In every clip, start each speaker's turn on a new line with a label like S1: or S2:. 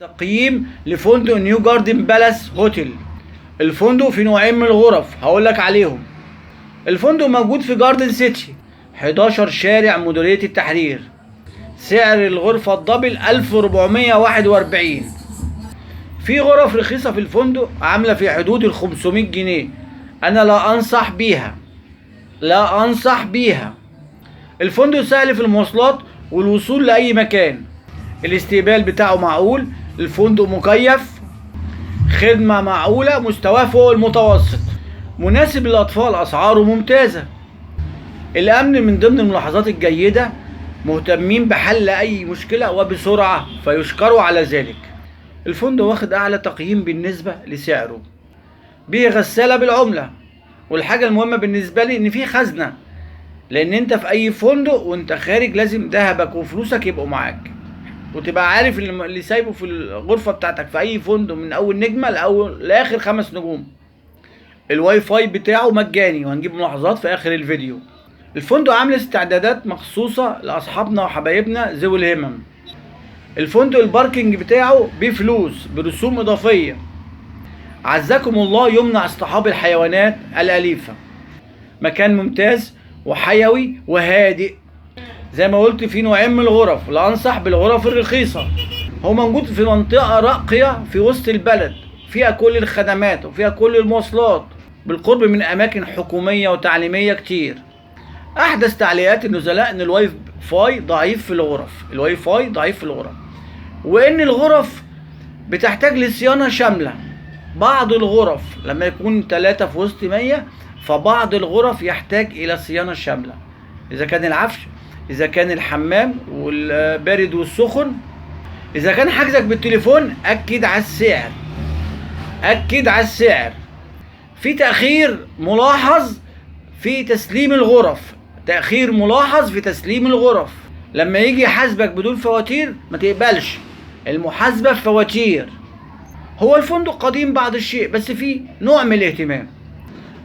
S1: تقييم لفندق نيو جاردن بالاس هوتيل. الفندق في نوعين من الغرف هقولك عليهم. الفندق موجود في جاردن سيتي 11 شارع مديرية التحرير. سعر الغرفة الدبل 1441. في غرف رخيصة في الفندق عاملة في حدود 500 جنيه. أنا لا أنصح بيها. الفندق سهل في المواصلات والوصول لأي مكان. الاستقبال بتاعه معقول. الفندق مكيف. خدمة معقولة مستواه فوق المتوسط. مناسب للأطفال. أسعاره ممتازة. الأمن من ضمن الملاحظات الجيدة. مهتمين بحل أي مشكلة وبسرعة فيشكروا على ذلك. الفندق واخد أعلى تقييم بالنسبة لسعره. به غسالة بالعملة. والحاجة المهمة بالنسبة لي إن في خزنة، لأن أنت في أي فندق وأنت خارج لازم ذهبك وفلوسك يبقوا معاك، وتبقى عارف اللي سايبه في الغرفة بتاعتك في أي فندق من أول نجمة لآخر 5 نجوم. الواي فاي بتاعه مجاني وهنجيب ملاحظات في آخر الفيديو. الفندق عامل استعدادات مخصوصة لأصحابنا وحبايبنا ذوي الهمم. الفندق الباركينج بتاعه بفلوس برسوم إضافية. عزكم الله يمنع اصطحاب الحيوانات الأليفة. مكان ممتاز وحيوي وهادئ. زي ما قلت في نوعين من الغرف، لا أنصح بالغرف الرخيصة. هو موجود في منطقة راقية في وسط البلد، فيها كل الخدمات وفيها كل المواصلات، بالقرب من أماكن حكومية وتعليمية كتير. أحدث تعليقات النزلاء إن الواي فاي ضعيف في الغرف، وإن الغرف بتحتاج لصيانة شاملة. بعض الغرف لما يكون 3 في وسط 100، فبعض الغرف يحتاج إلى صيانة شاملة. إذا كان العفش، إذا كان الحمام والبارد والسخن. إذا كان حجزك بالتليفون أكد على السعر. في تأخير ملاحظ في تسليم الغرف. لما يجي يحاسبك بدون فواتير ما تقبلش المحاسبة في فواتير. هو الفندق قديم بعض الشيء بس فيه نوع من الاهتمام.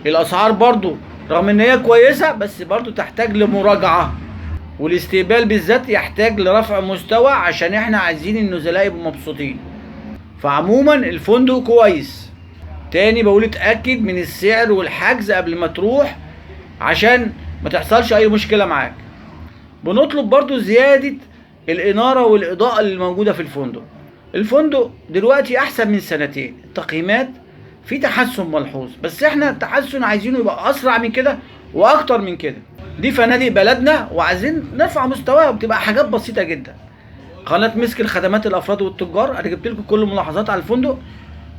S1: الأسعار برضو رغم ان هي كويسة بس برضو تحتاج لمراجعة، والاستقبال بالذات يحتاج لرفع مستوى عشان احنا عايزين النزلاء يبقوا مبسوطين. فعموما الفندق كويس. تاني بقول اتأكد من السعر والحجز قبل ما تروح عشان ما تحصلش اي مشكلة معاك. بنطلب برضو زيادة الإنارة والإضاءة اللي موجودة في الفندق. الفندق دلوقتي أحسن من سنتين. التقييمات في تحسن ملحوظ، بس احنا التحسن عايزينه يبقى أسرع من كده وأكتر من كده. دي فنادق بلدنا وعايزين نرفع مستواها وبتبقى حاجات بسيطة جدا. قناة مسك الخدمات الأفراد والتجار. أنا جبت لكم كل الملاحظات على الفندق،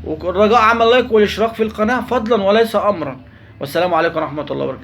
S1: والرجاء عمل لايك والاشتراك في القناة فضلا وليس أمرا. والسلام عليكم ورحمة الله وبركاته.